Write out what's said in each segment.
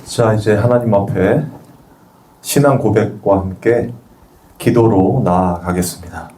자, 이제 하나님 앞에 신앙 고백과 함께 기도로 나아가겠습니다.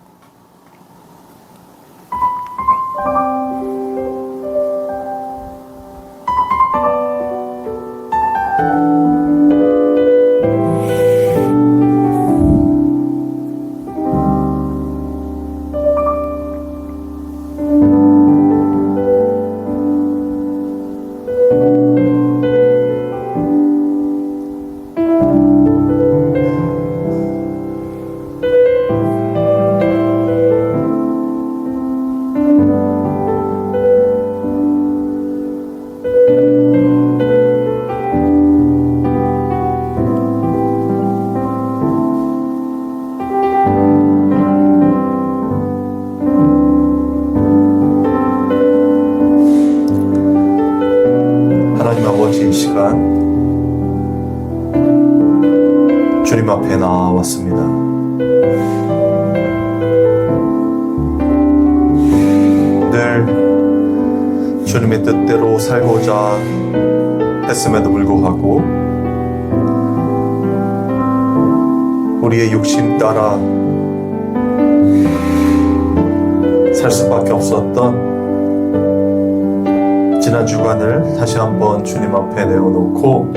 이 시간 주님 앞에 나왔습니다. 늘 주님의 뜻대로 살고자 했음에도 불구하고 우리의 욕심 따라 살 수밖에 없었던 지난 주간을 다시 한번 주님 앞에 내어놓고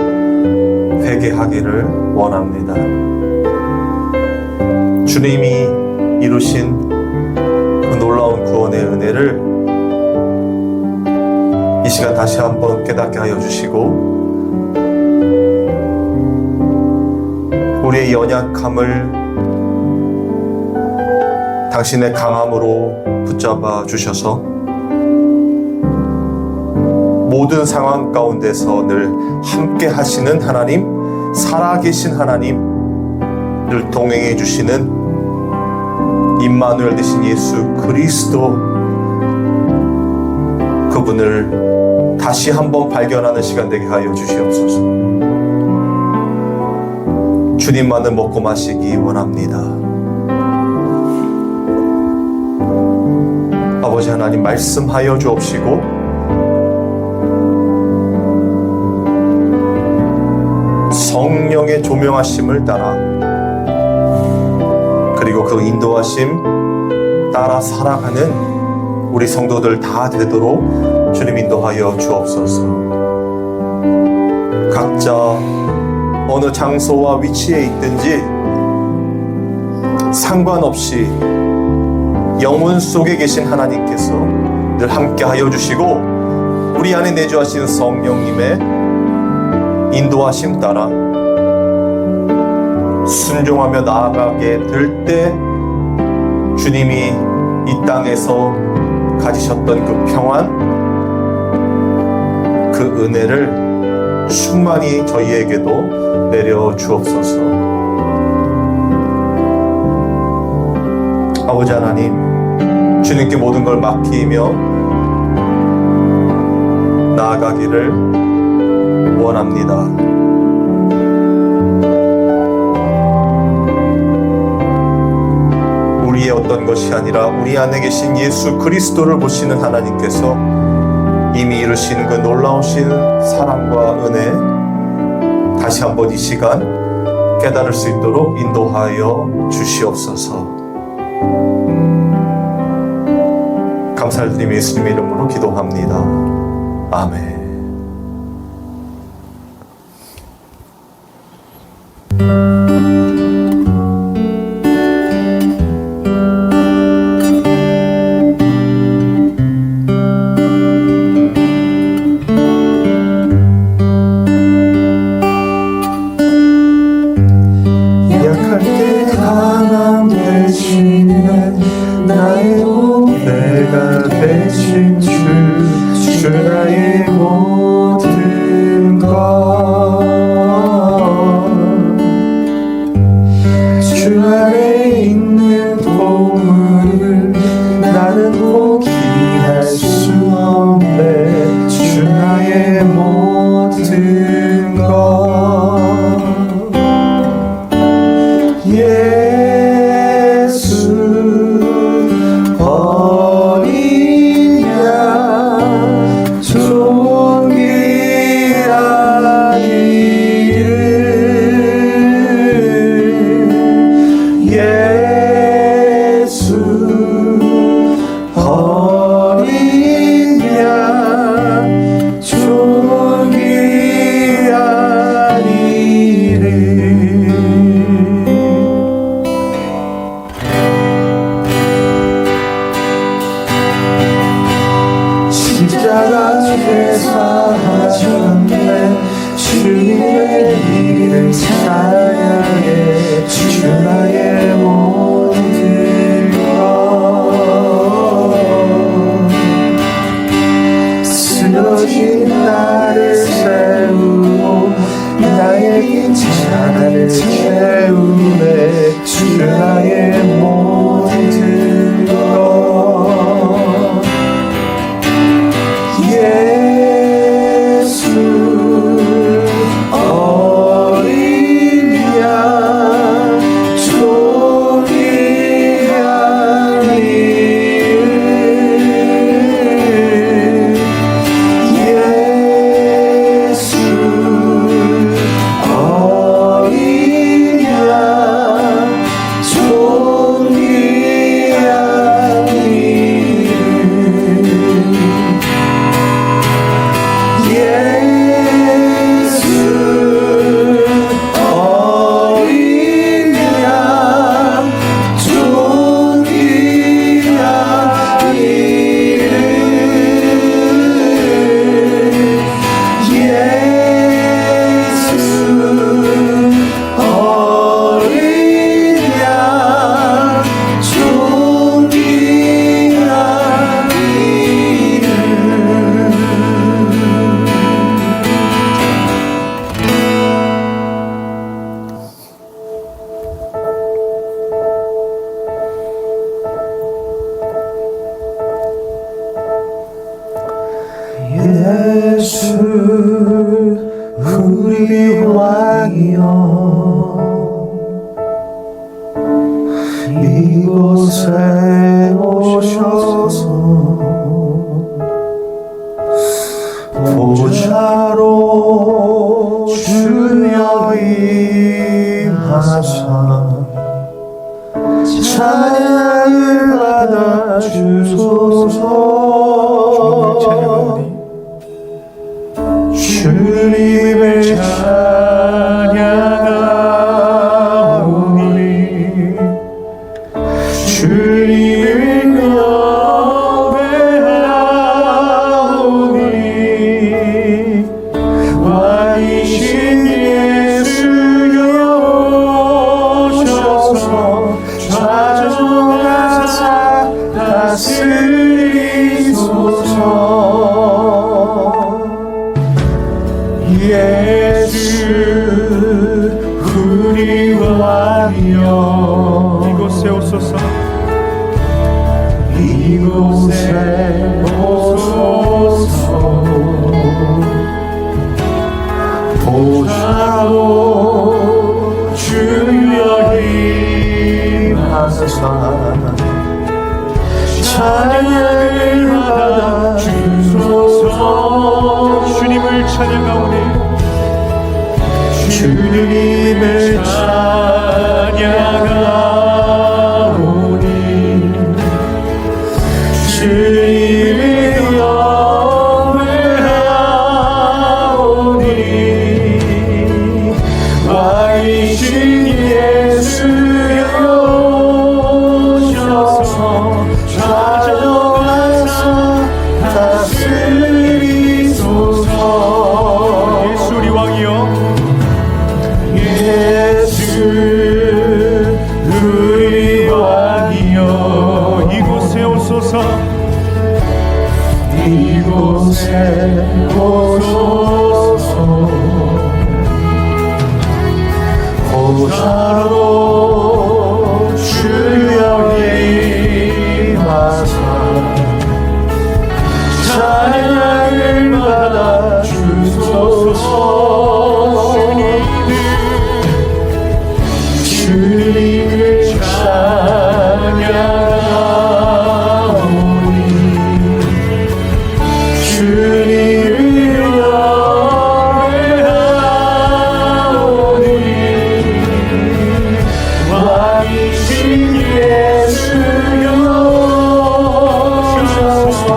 회개하기를 원합니다. 주님이 이루신 그 놀라운 구원의 은혜를 이 시간 다시 한번 깨닫게 하여 주시고 우리의 연약함을 당신의 강함으로 붙잡아 주셔서 모든 상황 가운데서 늘 함께 하시는 하나님, 살아계신 하나님, 늘 동행해 주시는 임마누엘 되신 예수 그리스도, 그분을 다시 한번 발견하는 시간 되게 하여 주시옵소서. 주님만을 먹고 마시기 원합니다. 아버지 하나님, 말씀하여 주옵시고 성령의 조명하심을 따라 그리고 그 인도하심 따라 살아가는 우리 성도들 다 되도록 주님 인도하여 주옵소서. 각자 어느 장소와 위치에 있든지 상관없이 영혼 속에 계신 하나님께서 늘 함께 하여 주시고 우리 안에 내주하신 성령님의 인도하심 따라 순종하며 나아가게 될 때 주님이 이 땅에서 가지셨던 그 평안, 그 은혜를 충만히 저희에게도 내려 주옵소서. 아버지 하나님, 주님께 모든 걸 맡기며 나아가기를 원합니다. 우리의 어떤 것이 아니라 우리 안에 계신 예수 그리스도를 보시는 하나님께서 이미 이루신 그 놀라우신 사랑과 은혜 다시 한번 이 시간 깨달을 수 있도록 인도하여 주시옵소서. 감사를 드리며 예수님의 이름으로 기도합니다. 아멘. 내가 대신 주 나의 모든 것 찬양해 주 나의 모든 것 쓰러진 나를 세우고 나의 빈 잔을 채우네 주 나의 모든 것 예수 어린 양 종이 아닌 예수 어린 양 종이 아닌 예수 우리 왕이여 이곳에 오셔서 보좌로 주여 임하사 찬양을 받아 주소서 주님을 찬양하오니 주님을 경배하오니 왕이신 예수여 오셔서 좌정하사 다스리소서 예수 우리 왕이여 이곳에 오소서 이곳에 오소서 보좌로 주여 임하사 찬양을 받아 주소서 주님을 찬양하오니 주님을 찬양하오니 주님을 경배하오니 왕이신 예수여 오셔서 좌정하사 다스리소서 예수 우리 왕이여 예수 우리 왕이여 이곳에 오소서 이곳에 오소서 보좌로 주여 임하사 찬양을 받아 주소서 주님을 찬양하오니 주님을 경배하오니 왕이신 예수여 오셔서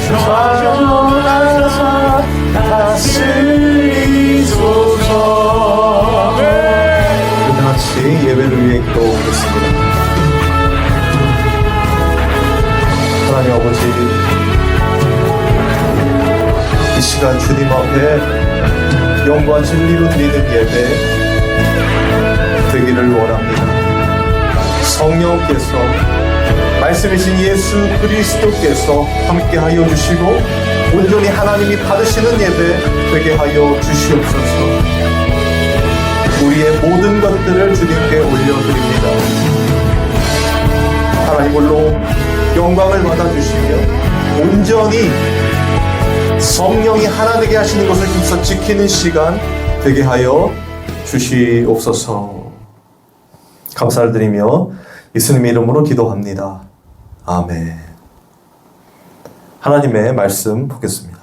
좌정하사 다스리소서 같이 예배를 위해 기도하겠습니다. 하나님 아버지, 이 시간 주님 앞에 영과 진리로 드리는 예배 되기를 원합니다. 성령께서 말씀이신 예수 그리스도께서 함께하여 주시고 온전히 하나님이 받으시는 예배 되게 하여 주시옵소서. 우리의 모든 것들을 주님께 올려드립니다. 하나님 홀로 영광을 받아주시며 온전히 성령이 하나 되게 하시는 것을 힘써 지키는 시간 되게 하여 주시옵소서. 감사를 드리며 예수님의 이름으로 기도합니다. 아멘. 하나님의 말씀 보겠습니다.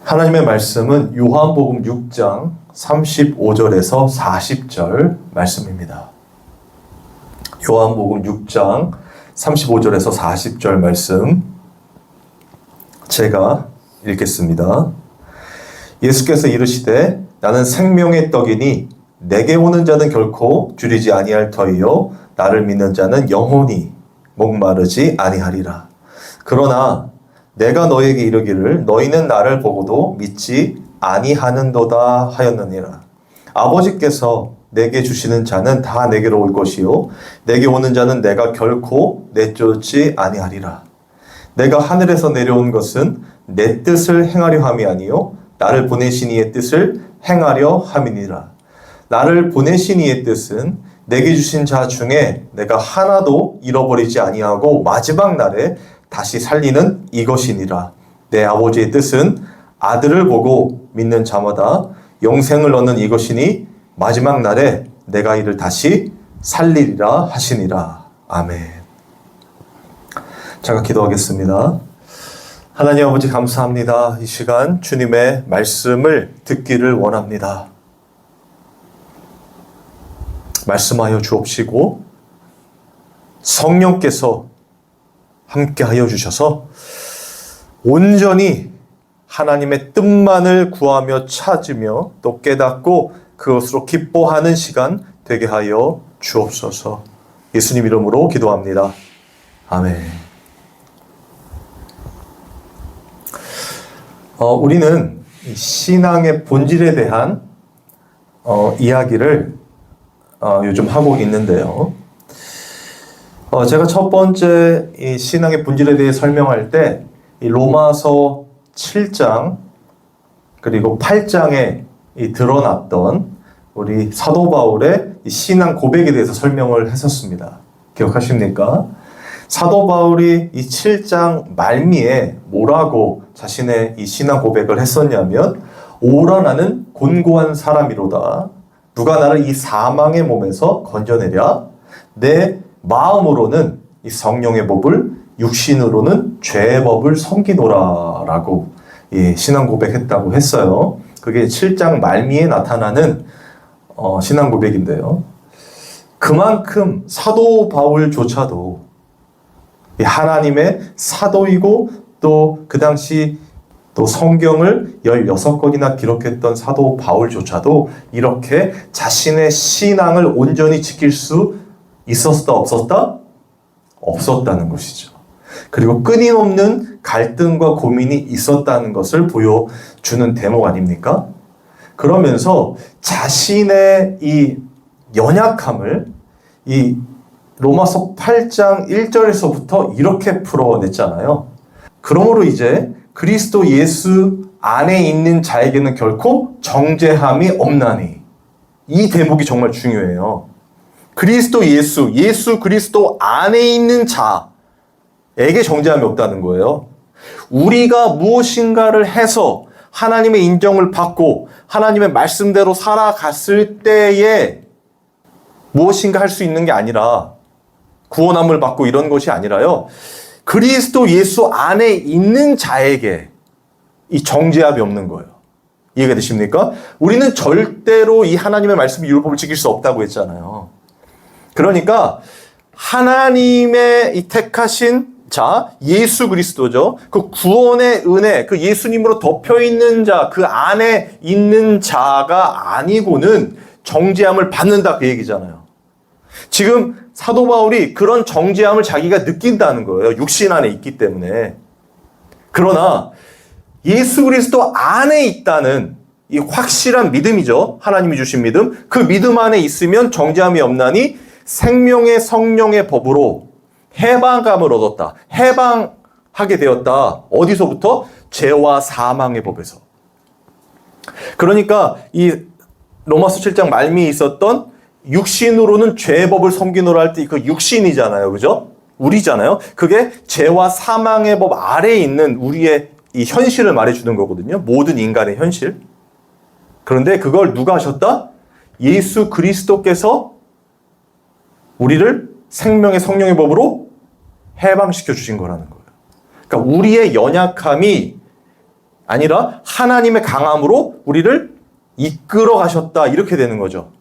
하나님의 말씀은 요한복음 6장 35절에서 40절 말씀입니다. 요한복음 6장 35절에서 40절 말씀 제가 읽겠습니다. 예수께서 이르시되 나는 생명의 떡이니 내게 오는 자는 결코 줄이지 아니할 터이요 나를 믿는 자는 영원히 목마르지 아니하리라. 그러나 내가 너에게 이르기를 너희는 나를 보고도 믿지 아니하는도다 하였느니라. 아버지께서 내게 주시는 자는 다 내게로 올 것이요 내게 오는 자는 내가 결코 내쫓지 아니하리라. 내가 하늘에서 내려온 것은 내 뜻을 행하려 함이 아니요 나를 보내신 이의 뜻을 행하려 함이니라. 나를 보내신 이의 뜻은 내게 주신 자 중에 내가 하나도 잃어버리지 아니하고 마지막 날에 다시 살리는 이것이니라. 내 아버지의 뜻은 아들을 보고 믿는 자마다 영생을 얻는 이것이니 마지막 날에 내가 이를 다시 살리리라 하시니라. 아멘. 잠깐 기도하겠습니다. 하나님 아버지 감사합니다. 이 시간 주님의 말씀을 듣기를 원합니다. 말씀하여 주옵시고 성령께서 함께하여 주셔서 온전히 하나님의 뜻만을 구하며 찾으며 또 깨닫고 그것으로 기뻐하는 시간 되게 하여 주옵소서. 예수님 이름으로 기도합니다. 아멘. 우리는 신앙의 본질에 대한 이야기를 요즘 하고 있는데요. 제가 첫 번째 이 신앙의 본질에 대해 설명할 때 이 로마서 7장 그리고 8장에 드러났던 우리 사도 바울의 이 신앙 고백에 대해서 설명을 했었습니다. 기억하십니까? 사도 바울이 이 7장 말미에 뭐라고 자신의 이 신앙 고백을 했었냐면 오라 나는 곤고한 사람이로다. 누가 나를 이 사망의 몸에서 건져내랴? 내 마음으로는 이 성령의 법을 육신으로는 죄의 법을 섬기노라 라고 신앙 고백했다고 했어요. 그게 7장 말미에 나타나는 신앙 고백인데요. 그만큼 사도 바울조차도 하나님의 사도이고 또 그 당시 또 성경을 16권이나 기록했던 사도 바울조차도 이렇게 자신의 신앙을 온전히 지킬 수 있었다 없었다? 없었다는 것이죠. 그리고 끊임없는 갈등과 고민이 있었다는 것을 보여주는 대목 아닙니까? 그러면서 자신의 이 연약함을 이 로마서 8장 1절에서부터 이렇게 풀어냈잖아요. 그러므로 이제 그리스도 예수 안에 있는 자에게는 결코 정죄함이 없나니. 이 대목이 정말 중요해요. 그리스도 예수 그리스도 안에 있는 자에게 정죄함이 없다는 거예요. 우리가 무엇인가를 해서 하나님의 인정을 받고 하나님의 말씀대로 살아갔을 때에 무엇인가 할 수 있는 게 아니라 구원함을 받고 이런 것이 아니라요. 그리스도 예수 안에 있는 자에게 이 정죄함이 없는 거예요. 이해가 되십니까? 우리는 절대로 이 하나님의 말씀 율법을 지킬 수 없다고 했잖아요. 그러니까 하나님의 이 택하신 자, 예수 그리스도죠. 그 구원의 은혜, 그 예수님으로 덮여있는 자, 그 안에 있는 자가 아니고는 정죄함을 받는다 그 얘기잖아요. 지금 사도 바울이 그런 정죄함을 자기가 느낀다는 거예요. 육신 안에 있기 때문에. 그러나 예수 그리스도 안에 있다는 이 확실한 믿음이죠. 하나님이 주신 믿음. 그 믿음 안에 있으면 정죄함이 없나니 생명의 성령의 법으로 해방감을 얻었다. 해방하게 되었다. 어디서부터? 죄와 사망의 법에서. 그러니까 이 로마서 7장 말미에 있었던 육신으로는 죄의 법을 섬기노라 할 때 그 육신이잖아요. 그죠? 우리잖아요. 그게 죄와 사망의 법 아래에 있는 우리의 이 현실을 말해주는 거거든요. 모든 인간의 현실. 그런데 그걸 누가 하셨다? 예수 그리스도께서 우리를 생명의 성령의 법으로 해방시켜 주신 거라는 거예요. 그러니까 우리의 연약함이 아니라 하나님의 강함으로 우리를 이끌어 가셨다. 이렇게 되는 거죠.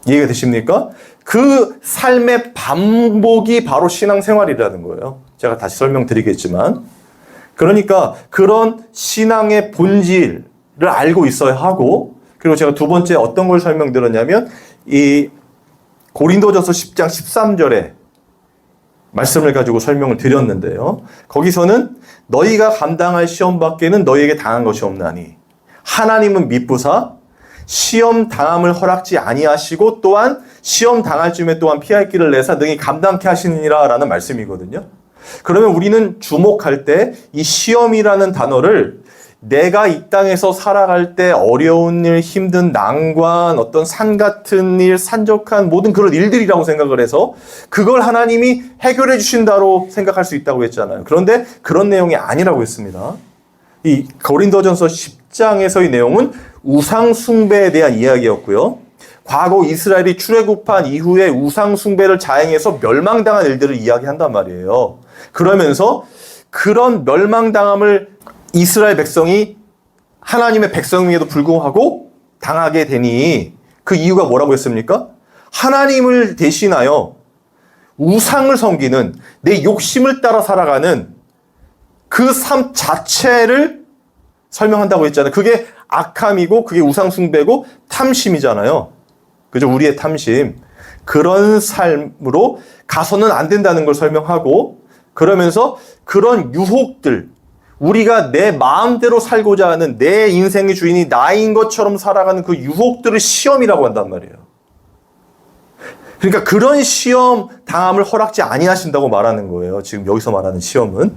이해가 되십니까? 그 삶의 반복이 바로 신앙생활이라는 거예요. 제가 다시 설명드리겠지만. 그러니까 그런 신앙의 본질을 알고 있어야 하고, 그리고 제가 두 번째 어떤 걸 설명드렸냐면 이 고린도전서 10장 13절에 말씀을 가지고 설명을 드렸는데요. 거기서는 너희가 감당할 시험 밖에는 너희에게 당한 것이 없나니 하나님은 미쁘사 시험 당함을 허락지 아니하시고 또한 시험 당할 쯤에 또한 피할 길을 내사 능히 감당케 하시느니라 라는 말씀이거든요. 그러면 우리는 주목할 때 이 시험이라는 단어를 내가 이 땅에서 살아갈 때 어려운 일, 힘든 난관, 어떤 산 같은 일, 산적한 모든 그런 일들이라고 생각을 해서 그걸 하나님이 해결해 주신다로 생각할 수 있다고 했잖아요. 그런데 그런 내용이 아니라고 했습니다. 이 고린도전서 10장에서의 내용은 우상 숭배에 대한 이야기였고요. 과거 이스라엘이 출애굽한 이후에 우상 숭배를 자행해서 멸망당한 일들을 이야기한단 말이에요. 그러면서 그런 멸망당함을 이스라엘 백성이 하나님의 백성임에도 불구하고 당하게 되니 그 이유가 뭐라고 했습니까? 하나님을 대신하여 우상을 섬기는 내 욕심을 따라 살아가는 그 삶 자체를 설명한다고 했잖아요. 그게 악함이고 그게 우상숭배고 탐심이잖아요. 그죠? 우리의 탐심. 그런 삶으로 가서는 안 된다는 걸 설명하고 그러면서 그런 유혹들, 우리가 내 마음대로 살고자 하는 내 인생의 주인이 나인 것처럼 살아가는 그 유혹들을 시험이라고 한단 말이에요. 그러니까 그런 시험 당함을 허락지 아니하신다고 말하는 거예요. 지금 여기서 말하는 시험은.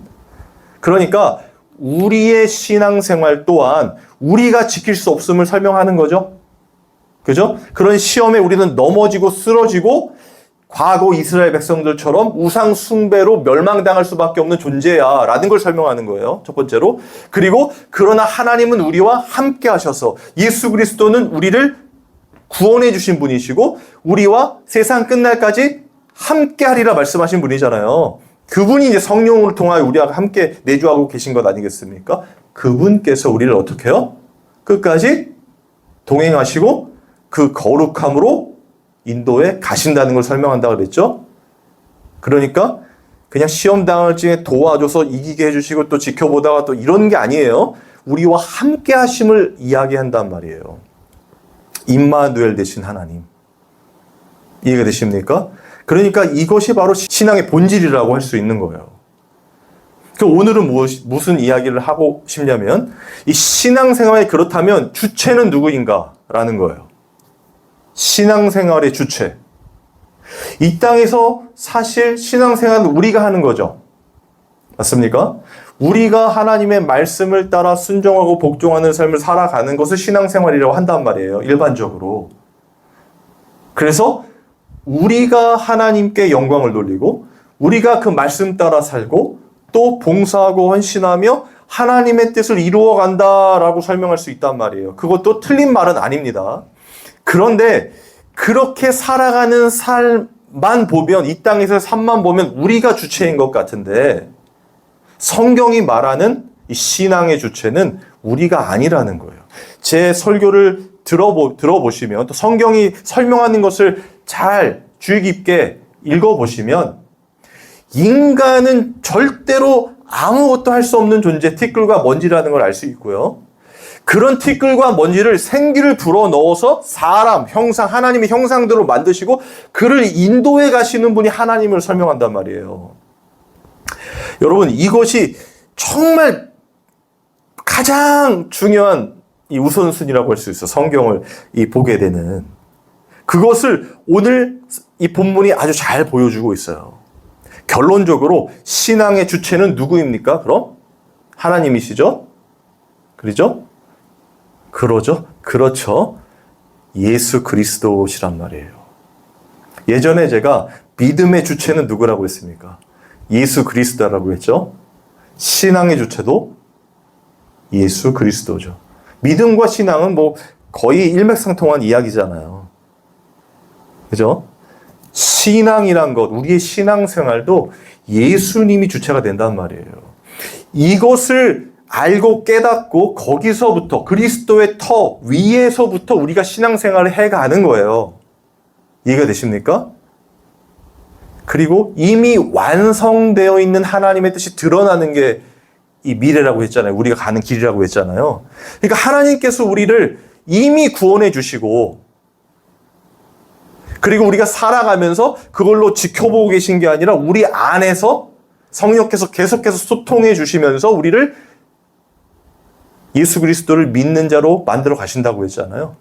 그러니까 우리의 신앙생활 또한 우리가 지킬 수 없음을 설명하는 거죠. 그죠? 그런 시험에 우리는 넘어지고 쓰러지고 과거 이스라엘 백성들처럼 우상 숭배로 멸망당할 수밖에 없는 존재야 라는 걸 설명하는 거예요. 첫 번째로. 그리고 그러나 하나님은 우리와 함께 하셔서 예수 그리스도는 우리를 구원해 주신 분이시고 우리와 세상 끝날까지 함께 하리라 말씀하신 분이잖아요. 그분이 이제 성령을 통하여 우리와 함께 내주하고 계신 것 아니겠습니까? 그분께서 우리를 어떻게 해요? 끝까지 동행하시고 그 거룩함으로 인도에 가신다는 걸 설명한다고 그랬죠. 그러니까 그냥 시험 당할 즈에 도와줘서 이기게 해주시고 또 지켜보다가 또 이런 게 아니에요. 우리와 함께 하심을 이야기한단 말이에요. 임마누엘 되신 하나님. 이해가 되십니까? 그러니까 이것이 바로 신앙의 본질이라고 할 수 있는 거예요. 오늘은 무슨 이야기를 하고 싶냐면 이 신앙생활이 그렇다면 주체는 누구인가라는 거예요. 신앙생활의 주체. 이 땅에서 사실 신앙생활은 우리가 하는 거죠. 맞습니까? 우리가 하나님의 말씀을 따라 순종하고 복종하는 삶을 살아가는 것을 신앙생활이라고 한단 말이에요. 일반적으로. 그래서 우리가 하나님께 영광을 돌리고 우리가 그 말씀 따라 살고 또 봉사하고 헌신하며 하나님의 뜻을 이루어간다라고 설명할 수 있단 말이에요. 그것도 틀린 말은 아닙니다. 그런데 그렇게 살아가는 삶만 보면 이 땅에서의 삶만 보면 우리가 주체인 것 같은데 성경이 말하는 이 신앙의 주체는 우리가 아니라는 거예요. 제 설교를 들어보시면 또 성경이 설명하는 것을 잘 주의 깊게 읽어보시면 인간은 절대로 아무것도 할 수 없는 존재, 티끌과 먼지라는 걸 알 수 있고요. 그런 티끌과 먼지를 생기를 불어넣어서 사람, 형상, 하나님의 형상대로 만드시고 그를 인도해 가시는 분이 하나님을 설명한단 말이에요. 여러분, 이것이 정말 가장 중요한 이 우선순위라고 할 수 있어. 성경을 보게 되는. 그것을 오늘 이 본문이 아주 잘 보여주고 있어요. 결론적으로 신앙의 주체는 누구입니까? 그럼? 하나님이시죠? 그러죠? 그렇죠. 예수 그리스도시란 말이에요. 예전에 제가 믿음의 주체는 누구라고 했습니까? 예수 그리스도라고 했죠. 신앙의 주체도 예수 그리스도죠. 믿음과 신앙은 뭐 거의 일맥상통한 이야기잖아요. 그죠? 신앙이란 것, 우리의 신앙생활도 예수님이 주체가 된단 말이에요. 이것을 알고 깨닫고 거기서부터 그리스도의 터 위에서부터 우리가 신앙생활을 해가는 거예요. 이해가 되십니까? 그리고 이미 완성되어 있는 하나님의 뜻이 드러나는 게 이 미래라고 했잖아요. 우리가 가는 길이라고 했잖아요. 그러니까 하나님께서 우리를 이미 구원해 주시고 그리고 우리가 살아가면서 그걸로 지켜보고 계신 게 아니라 우리 안에서 성령께서 계속해서 소통해 주시면서 우리를 예수 그리스도를 믿는 자로 만들어 가신다고 했잖아요.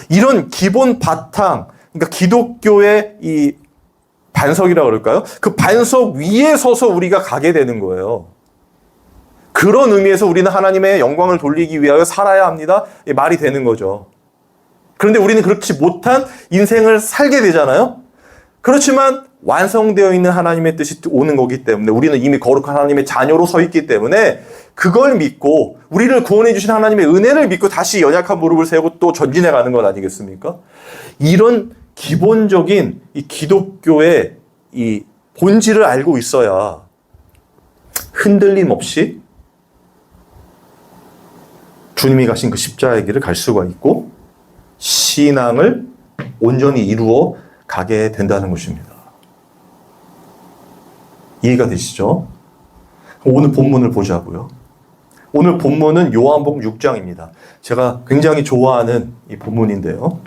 이런 기본 바탕, 그러니까 기독교의 이 반석이라고 그럴까요? 그 반석 위에 서서 우리가 가게 되는 거예요. 그런 의미에서 우리는 하나님의 영광을 돌리기 위하여 살아야 합니다. 말이 되는 거죠. 그런데 우리는 그렇지 못한 인생을 살게 되잖아요. 그렇지만 완성되어 있는 하나님의 뜻이 오는 거기 때문에 우리는 이미 거룩한 하나님의 자녀로 서 있기 때문에 그걸 믿고 우리를 구원해 주신 하나님의 은혜를 믿고 다시 연약한 무릎을 세우고 또 전진해 가는 것 아니겠습니까? 이런 기본적인 이 기독교의 이 본질을 알고 있어야 흔들림 없이 주님이 가신 그 십자가의 길을 갈 수가 있고 신앙을 온전히 이루어 가게 된다는 것입니다. 이해가 되시죠? 오늘 본문을 보자고요. 오늘 본문은 요한복음 6장입니다. 제가 굉장히 좋아하는 이 본문인데요.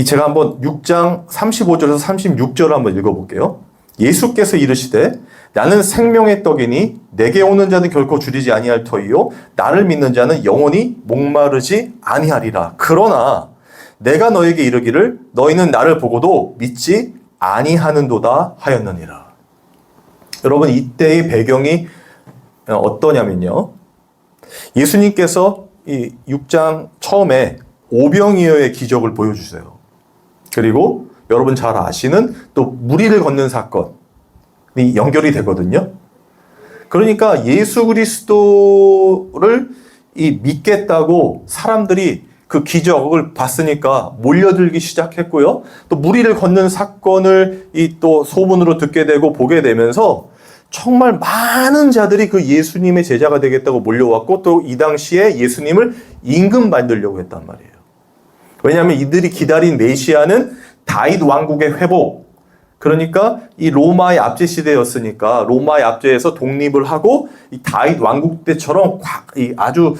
제가 한번 6장 35절에서 36절을 한번 읽어볼게요. 예수께서 이르시되 나는 생명의 떡이니 내게 오는 자는 결코 줄이지 아니할 터이요 나를 믿는 자는 영원히 목마르지 아니하리라. 그러나 내가 너에게 이르기를 너희는 나를 보고도 믿지 아니하는도다 하였느니라. 여러분 이때의 배경이 어떠냐면요. 예수님께서 이 6장 처음에 오병이어의 기적을 보여주세요. 그리고 여러분 잘 아시는 또 무리를 걷는 사건이 연결이 되거든요. 그러니까 예수 그리스도를 믿겠다고 사람들이 그 기적을 봤으니까 몰려들기 시작했고요. 또 무리를 걷는 사건을 또 소문으로 듣게 되고 보게 되면서 정말 많은 자들이 그 예수님의 제자가 되겠다고 몰려왔고 또 이 당시에 예수님을 임금 만들려고 했단 말이에요. 왜냐하면 이들이 기다린 메시아는 다윗 왕국의 회복, 그러니까 이 로마의 압제 시대였으니까 로마의 압제에서 독립을 하고 이 다윗 왕국 때처럼 아주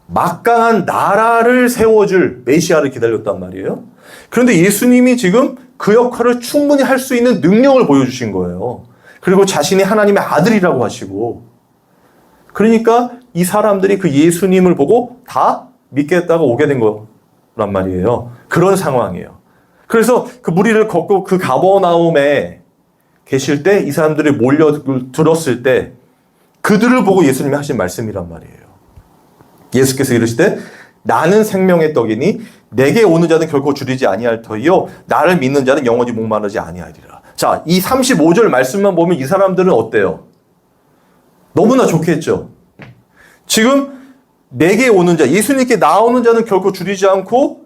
막강한 나라를 세워줄 메시아를 기다렸단 말이에요. 그런데 예수님이 지금 그 역할을 충분히 할 수 있는 능력을 보여주신 거예요. 그리고 자신이 하나님의 아들이라고 하시고, 그러니까 이 사람들이 그 예수님을 보고 다 믿겠다고 오게 된 거란 말이에요. 그런 상황이에요. 그래서 그 무리를 걷고 그 가버나움에 계실 때 이 사람들이 몰려들었을 때 그들을 보고 예수님이 하신 말씀이란 말이에요. 예수께서 이르시되 나는 생명의 떡이니 내게 오는 자는 결코 줄이지 아니할 터이요 나를 믿는 자는 영원히 목마르지 아니하리라. 자, 이 35절 말씀만 보면 이 사람들은 어때요? 너무나 좋겠죠. 지금 내게 오는 자, 예수님께 나오는 자는 결코 줄이지 않고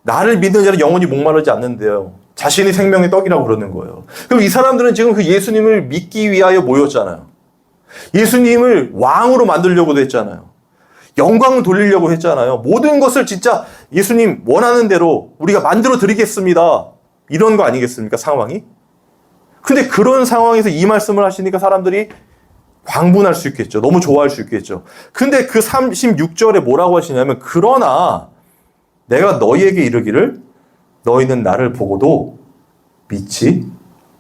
나를 믿는 자는 영원히 목마르지 않는데요. 자신이 생명의 떡이라고 그러는 거예요. 그럼 이 사람들은 지금 그 예수님을 믿기 위하여 모였잖아요. 예수님을 왕으로 만들려고도 했잖아요. 영광을 돌리려고 했잖아요. 모든 것을 진짜 예수님 원하는 대로 우리가 만들어 드리겠습니다. 이런 거 아니겠습니까? 상황이. 근데 그런 상황에서 이 말씀을 하시니까 사람들이 광분할 수 있겠죠. 너무 좋아할 수 있겠죠. 근데 그 36절에 뭐라고 하시냐면 그러나 내가 너희에게 이르기를 너희는 나를 보고도 믿지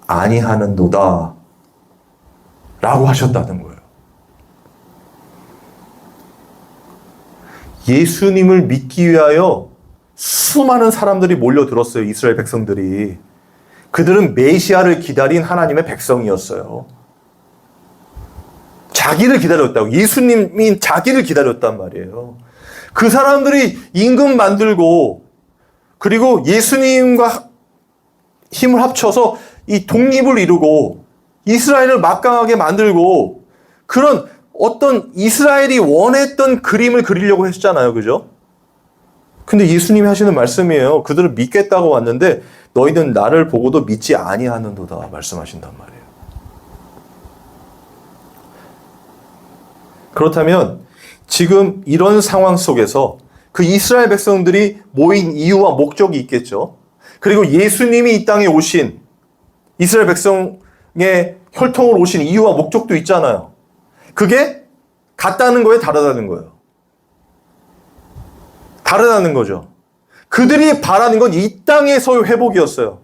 아니하는도다 라고 하셨다는 거예요. 예수님을 믿기 위하여 수많은 사람들이 몰려들었어요. 이스라엘 백성들이. 그들은 메시아를 기다린 하나님의 백성이었어요. 자기를 기다렸다고. 예수님이 자기를 기다렸단 말이에요. 그 사람들이 임금 만들고 그리고 예수님과 힘을 합쳐서 이 독립을 이루고 이스라엘을 막강하게 만들고 그런 어떤 이스라엘이 원했던 그림을 그리려고 했잖아요. 그죠? 근데 예수님이 하시는 말씀이에요. 그들을 믿겠다고 왔는데 너희는 나를 보고도 믿지 아니하는도다 말씀하신단 말이에요. 그렇다면 지금 이런 상황 속에서 그 이스라엘 백성들이 모인 이유와 목적이 있겠죠. 그리고 예수님이 이 땅에 오신 이스라엘 백성의 혈통으로 오신 이유와 목적도 있잖아요. 그게 같다는 거예요? 다르다는 거예요? 다르다는 거죠. 그들이 바라는 건 이 땅에서의 회복이었어요.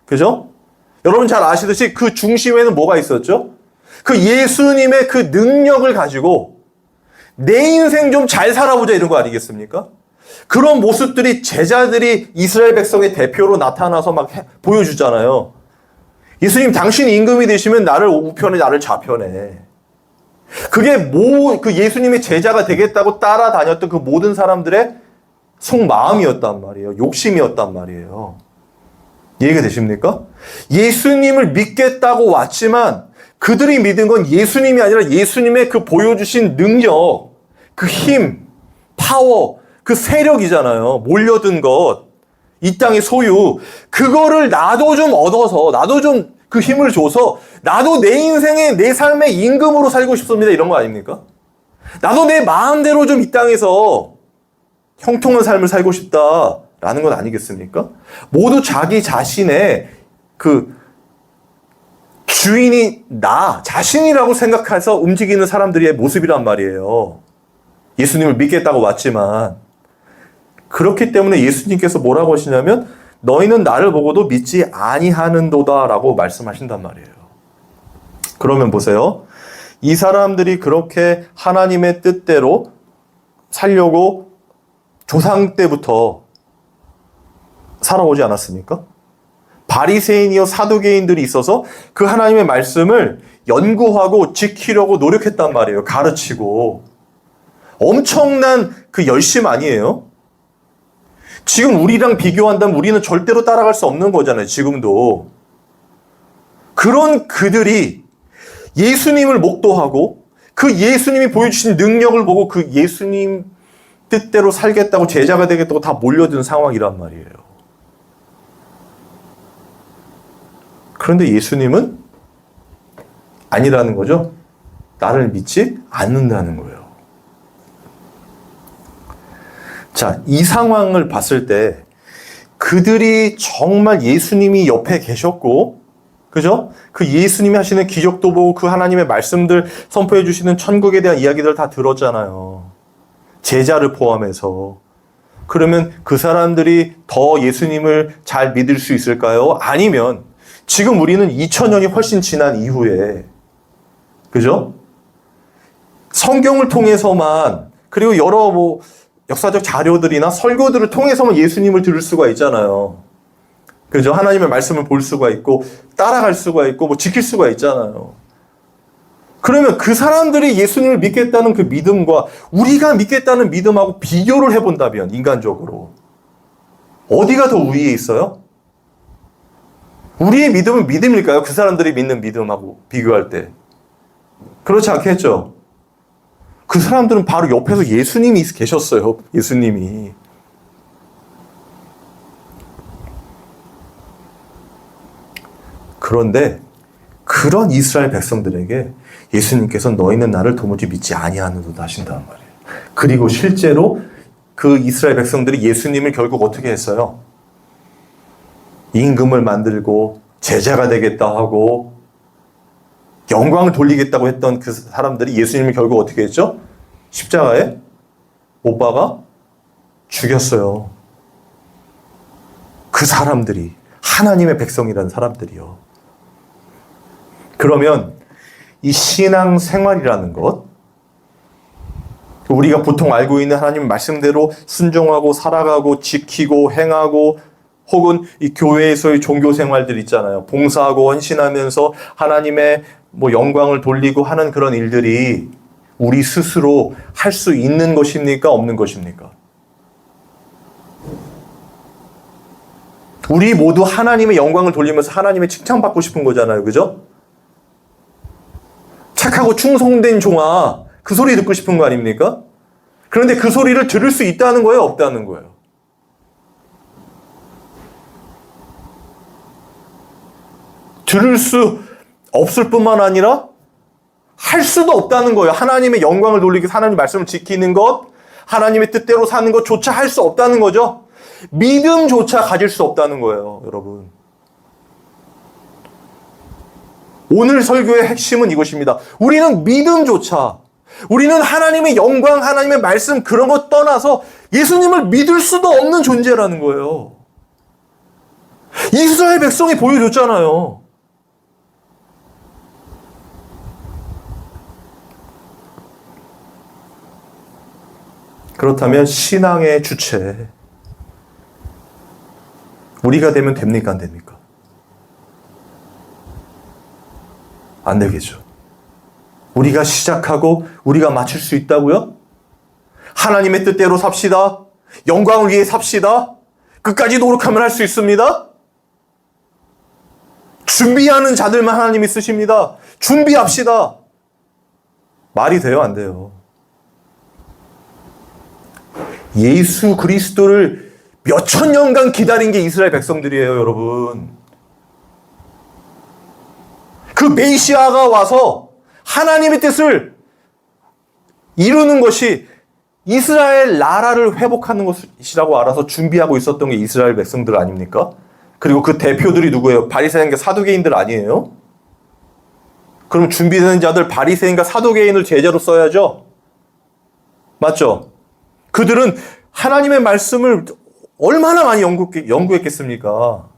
그죠? 여러분 잘 아시듯이 그 중심에는 뭐가 있었죠? 그 예수님의 그 능력을 가지고 내 인생 좀 잘 살아보자 이런 거 아니겠습니까? 그런 모습들이 제자들이 이스라엘 백성의 대표로 나타나서 막 보여주잖아요. 예수님 당신이 임금이 되시면 나를 우편에 나를 좌편에. 그게 그 예수님의 제자가 되겠다고 따라다녔던 그 모든 사람들의 속마음이었단 말이에요. 욕심이었단 말이에요. 이해가 되십니까? 예수님을 믿겠다고 왔지만 그들이 믿은 건 예수님이 아니라 예수님의 그 보여주신 능력, 그 힘, 파워, 그 세력이잖아요. 몰려든 것, 이 땅의 소유, 그거를 나도 좀 얻어서, 나도 좀 그 힘을 줘서, 나도 내 인생의, 내 삶의 임금으로 살고 싶습니다. 이런 거 아닙니까? 나도 내 마음대로 좀 이 땅에서 형통한 삶을 살고 싶다라는 건 아니겠습니까? 모두 자기 자신의 그 주인이 나 자신이라고 생각해서 움직이는 사람들의 모습이란 말이에요. 예수님을 믿겠다고 왔지만 그렇기 때문에 예수님께서 뭐라고 하시냐면 너희는 나를 보고도 믿지 아니하는도다 라고 말씀하신단 말이에요. 그러면 보세요. 이 사람들이 그렇게 하나님의 뜻대로 살려고 조상 때부터 살아오지 않았습니까? 바리새인이요 사두개인들이 있어서 그 하나님의 말씀을 연구하고 지키려고 노력했단 말이에요. 가르치고. 엄청난 그 열심 아니에요? 지금 우리랑 비교한다면 우리는 절대로 따라갈 수 없는 거잖아요. 지금도. 그런 그들이 예수님을 목도하고 그 예수님이 보여주신 능력을 보고 그 예수님 뜻대로 살겠다고 제자가 되겠다고 다 몰려든 상황이란 말이에요. 그런데 예수님은 아니라는 거죠. 나를 믿지 않는다는 거예요. 자, 이 상황을 봤을 때 그들이 정말 예수님이 옆에 계셨고, 그죠? 그 예수님이 하시는 기적도 보고 그 하나님의 말씀들 선포해 주시는 천국에 대한 이야기들 다 들었잖아요. 제자를 포함해서. 그러면 그 사람들이 더 예수님을 잘 믿을 수 있을까요? 아니면 지금 우리는 2000년이 훨씬 지난 이후에, 그죠? 성경을 통해서만, 그리고 여러 역사적 자료들이나 설교들을 통해서만 예수님을 들을 수가 있잖아요. 그죠? 하나님의 말씀을 볼 수가 있고, 따라갈 수가 있고, 지킬 수가 있잖아요. 그러면 그 사람들이 예수님을 믿겠다는 그 믿음과 우리가 믿겠다는 믿음하고 비교를 해본다면, 인간적으로. 어디가 더 위에 있어요? 우리의 믿음은 믿음일까요? 그 사람들이 믿는 믿음하고 비교할 때. 그렇지 않겠죠? 그 사람들은 바로 옆에서 예수님이 계셨어요. 예수님이. 그런데 그런 이스라엘 백성들에게 예수님께서 너희는 나를 도무지 믿지 아니하는도다 하신단 말이에요. 그리고 실제로 그 이스라엘 백성들이 예수님을 결국 어떻게 했어요? 임금을 만들고 제자가 되겠다 하고 영광을 돌리겠다고 했던 그 사람들이 예수님을 결국 어떻게 했죠? 십자가에 못 박아 죽였어요. 그 사람들이 하나님의 백성이라는 사람들이요. 그러면 이 신앙 생활이라는 것, 우리가 보통 알고 있는 하나님 말씀대로 순종하고 살아가고 지키고 행하고 혹은 이 교회에서의 종교 생활들 있잖아요. 봉사하고 헌신하면서 하나님의 영광을 돌리고 하는 그런 일들이 우리 스스로 할 수 있는 것입니까? 없는 것입니까? 우리 모두 하나님의 영광을 돌리면서 하나님의 칭찬받고 싶은 거잖아요. 그죠? 착하고 충성된 종아, 그 소리 듣고 싶은 거 아닙니까? 그런데 그 소리를 들을 수 있다는 거예요? 없다는 거예요? 들을 수 없을 뿐만 아니라 할 수도 없다는 거예요. 하나님의 영광을 돌리기 위해서 하나님의 말씀을 지키는 것, 하나님의 뜻대로 사는 것조차 할 수 없다는 거죠. 믿음조차 가질 수 없다는 거예요, 여러분. 오늘 설교의 핵심은 이것입니다. 우리는 믿음조차, 우리는 하나님의 영광, 하나님의 말씀 그런 것 떠나서 예수님을 믿을 수도 없는 존재라는 거예요. 이스라엘 백성이 보여줬잖아요. 그렇다면 신앙의 주체, 우리가 되면 됩니까? 안 됩니까? 안 되겠죠. 우리가 시작하고 우리가 마칠 수 있다고요? 하나님의 뜻대로 삽시다. 영광을 위해 삽시다. 끝까지 노력하면 할 수 있습니다. 준비하는 자들만 하나님이 쓰십니다. 준비합시다. 말이 돼요? 안 돼요? 예수 그리스도를 몇천 년간 기다린 게 이스라엘 백성들이에요, 여러분. 그 메시아가 와서 하나님의 뜻을 이루는 것이 이스라엘 나라를 회복하는 것이라고 알아서 준비하고 있었던 게 이스라엘 백성들 아닙니까? 그리고 그 대표들이 누구예요? 바리새인과 사두개인들 아니에요? 그럼 준비되는 자들 바리새인과 사두개인을 제자로 써야죠? 맞죠? 그들은 하나님의 말씀을 얼마나 많이 연구했겠습니까?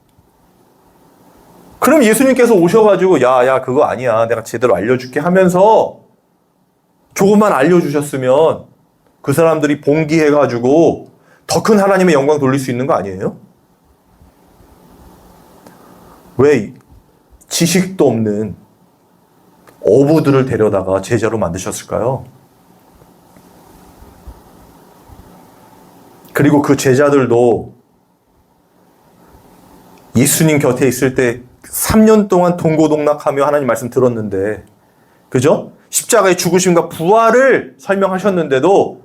그럼 예수님께서 오셔가지고 야 그거 아니야, 내가 제대로 알려줄게 하면서 조금만 알려주셨으면 그 사람들이 봉기해가지고 더 큰 하나님의 영광 돌릴 수 있는 거 아니에요? 왜 지식도 없는 어부들을 데려다가 제자로 만드셨을까요? 그리고 그 제자들도 예수님 곁에 있을 때 3년 동안 동고동락하며 하나님 말씀 들었는데, 그죠? 십자가의 죽으심과 부활을 설명하셨는데도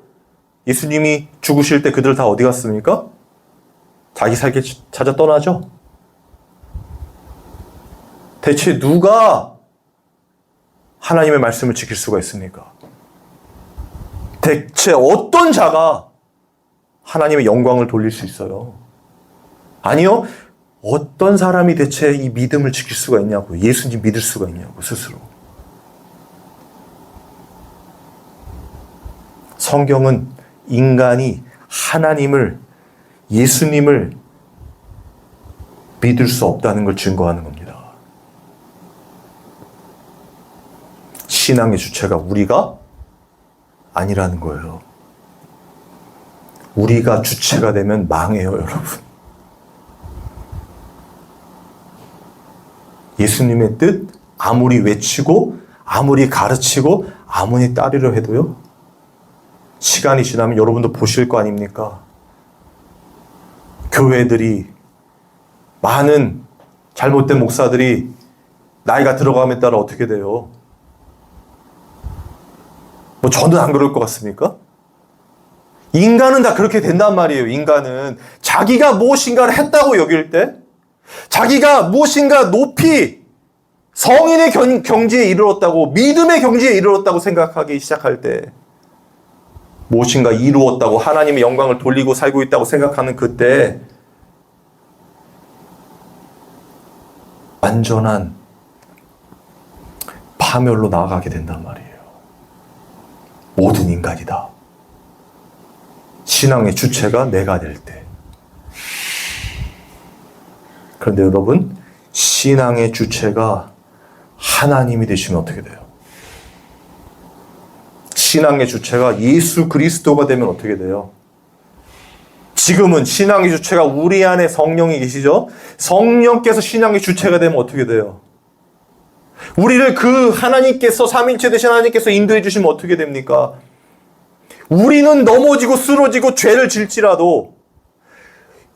예수님이 죽으실 때 그들 다 어디 갔습니까? 자기 살길 찾아 떠나죠? 대체 누가 하나님의 말씀을 지킬 수가 있습니까? 대체 어떤 자가 하나님의 영광을 돌릴 수 있어요? 아니요. 어떤 사람이 대체 이 믿음을 지킬 수가 있냐고, 예수님 믿을 수가 있냐고, 스스로. 성경은 인간이 하나님을, 예수님을 믿을 수 없다는 걸 증거하는 겁니다. 신앙의 주체가 우리가 아니라는 거예요. 우리가 주체가 되면 망해요, 여러분. 예수님의 뜻 아무리 외치고 아무리 가르치고 아무리 따르려 해도요, 시간이 지나면 여러분도 보실 거 아닙니까? 교회들이, 많은 잘못된 목사들이 나이가 들어감에 따라 어떻게 돼요? 저는 안 그럴 것 같습니까? 인간은 다 그렇게 된단 말이에요. 인간은 자기가 무엇인가를 했다고 여길 때, 자기가 무엇인가 높이 성인의 경지에 이르렀다고, 믿음의 경지에 이르렀다고 생각하기 시작할 때, 무엇인가 이루었다고, 하나님의 영광을 돌리고 살고 있다고 생각하는 그때 완전한 파멸로 나아가게 된단 말이에요. 모든 인간이다. 신앙의 주체가 내가 될 때. 그런데 여러분, 신앙의 주체가 하나님이 되시면 어떻게 돼요? 신앙의 주체가 예수 그리스도가 되면 어떻게 돼요? 지금은 신앙의 주체가 우리 안에 성령이 계시죠? 성령께서 신앙의 주체가 되면 어떻게 돼요? 우리를 그 하나님께서, 삼위일체 되신 하나님께서 인도해 주시면 어떻게 됩니까? 우리는 넘어지고 쓰러지고 죄를 질지라도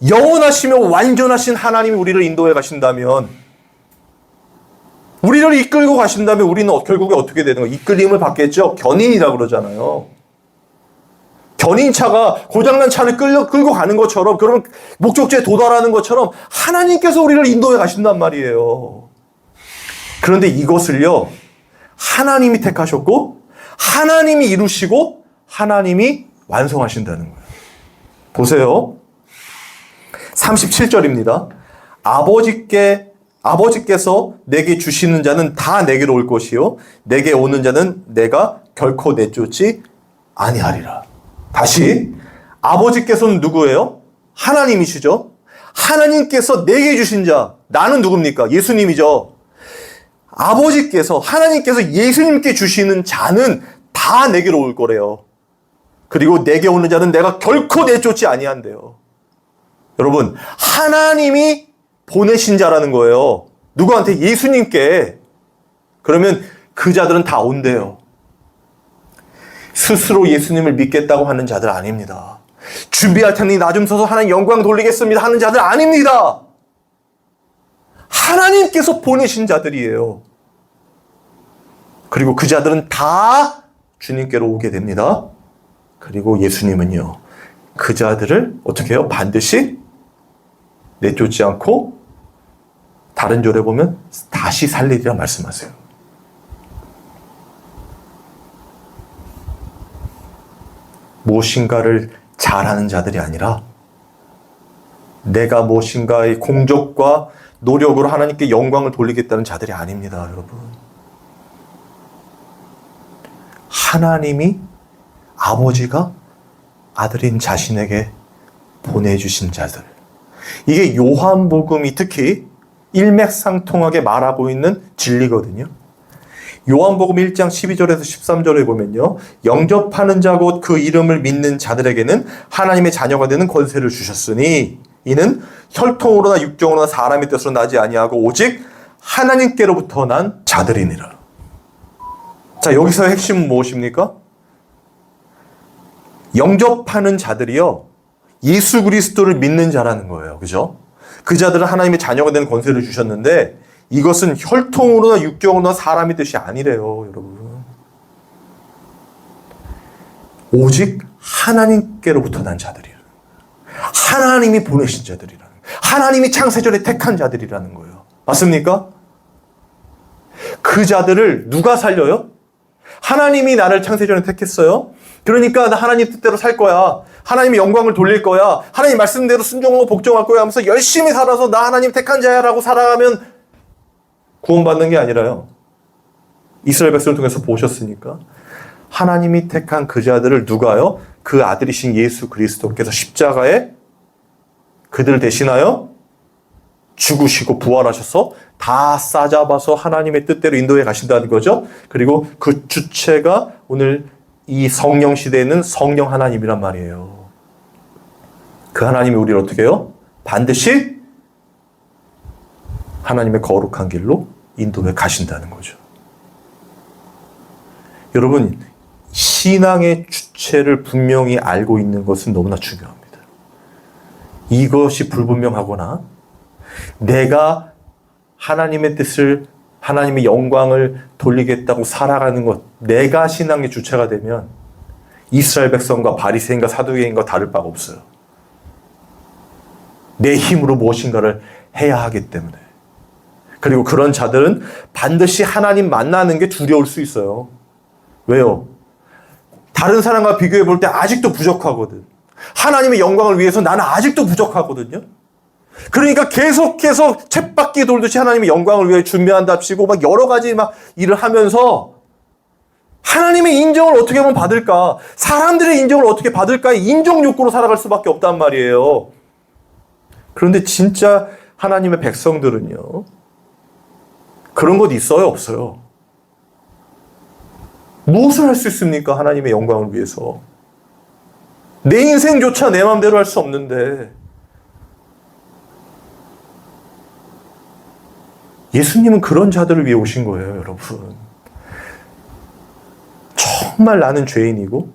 영원하시며 완전하신 하나님이 우리를 인도해 가신다면, 우리를 이끌고 가신다면 우리는 결국에 어떻게 되는 거예요? 이끌림을 받겠죠? 견인이라고 그러잖아요. 견인차가 고장난 차를 끌고 가는 것처럼, 그러면 목적지에 도달하는 것처럼 하나님께서 우리를 인도해 가신단 말이에요. 그런데 이것을요, 하나님이 택하셨고 하나님이 이루시고 하나님이 완성하신다는 거예요. 보세요. 37절입니다. 아버지께서 내게 주시는 자는 다 내게로 올 것이요 내게 오는 자는 내가 결코 내쫓지 아니하리라. 다시, 아버지께서는 누구예요? 하나님이시죠. 하나님께서 내게 주신 자, 나는 누굽니까? 예수님이죠. 아버지께서, 하나님께서 예수님께 주시는 자는 다 내게로 올 거래요. 그리고 내게 오는 자는 내가 결코 내쫓지 아니한대요. 여러분, 하나님이 보내신 자라는 거예요. 누구한테? 예수님께. 그러면 그 자들은 다 온대요. 스스로 예수님을 믿겠다고 하는 자들 아닙니다. 준비할 테니 나 좀 서서 하나님 영광 돌리겠습니다 하는 자들 아닙니다. 하나님께서 보내신 자들이에요. 그리고 그 자들은 다 주님께로 오게 됩니다. 그리고 예수님은요, 그 자들을 어떻게 해요? 반드시 내쫓지 않고 다른 절에 보면 다시 살리리라 말씀하세요. 무엇인가를 잘하는 자들이 아니라 내가 무엇인가의 공적과 노력으로 하나님께 영광을 돌리겠다는 자들이 아닙니다, 여러분. 하나님이, 아버지가 아들인 자신에게 보내주신 자들. 이게 요한복음이 특히 일맥상통하게 말하고 있는 진리거든요. 요한복음 1장 12절에서 13절에 보면요, 영접하는 자 곧 그 이름을 믿는 자들에게는 하나님의 자녀가 되는 권세를 주셨으니 이는 혈통으로나 육정으로나 사람의 뜻으로 나지 아니하고 오직 하나님께로부터 난 자들이니라. 자, 여기서의 핵심은 무엇입니까? 영접하는 자들이요, 예수 그리스도를 믿는 자라는 거예요. 그죠? 그 자들은 하나님의 자녀가 되는 권세를 주셨는데 이것은 혈통으로나 육정으로나 사람의 뜻이 아니래요, 여러분. 오직 하나님께로부터 난 자들이에요. 하나님이 보내신 자들이라는 거예요. 하나님이 창세전에 택한 자들이라는 거예요. 맞습니까? 그 자들을 누가 살려요? 하나님이 나를 창세전에 택했어요. 그러니까 나 하나님 뜻대로 살 거야. 하나님의 영광을 돌릴 거야. 하나님 말씀대로 순종하고 복종할 거야 하면서 열심히 살아서 나 하나님 택한 자야 라고 살아가면 구원받는 게 아니라요, 이스라엘 백성을 통해서 보셨으니까 하나님이 택한 그 자들을 누가요? 그 아들이신 예수 그리스도께서 십자가에 그들을 대신하여 죽으시고 부활하셔서 다 싸잡아서 하나님의 뜻대로 인도해 가신다는 거죠. 그리고 그 주체가 오늘 이 성령 시대에는 성령 하나님이란 말이에요. 그 하나님이 우리를 어떻게 해요? 반드시 하나님의 거룩한 길로 인도해 가신다는 거죠. 여러분, 신앙의 주체를 분명히 알고 있는 것은 너무나 중요합니다. 이것이 불분명하거나 내가 하나님의 뜻을, 하나님의 영광을 돌리겠다고 살아가는 것, 내가 신앙의 주체가 되면 이스라엘 백성과 바리새인과 사두개인과 다를 바가 없어요. 내 힘으로 무엇인가를 해야 하기 때문에. 그리고 그런 자들은 반드시 하나님 만나는 게 두려울 수 있어요. 왜요? 다른 사람과 비교해 볼 때 아직도 부족하거든. 하나님의 영광을 위해서 나는 아직도 부족하거든요. 그러니까 계속해서 쳇바퀴 돌듯이 하나님의 영광을 위해 준비한답시고 막 여러 가지 막 일을 하면서 하나님의 인정을 어떻게 하면 받을까? 사람들의 인정을 어떻게 받을까? 인정 욕구로 살아갈 수밖에 없단 말이에요. 그런데 진짜 하나님의 백성들은요, 그런 것 있어요, 없어요? 무엇을 할 수 있습니까? 하나님의 영광을 위해서. 내 인생조차 내 마음대로 할 수 없는데 예수님은 그런 자들을 위해 오신 거예요, 여러분. 정말 나는 죄인이고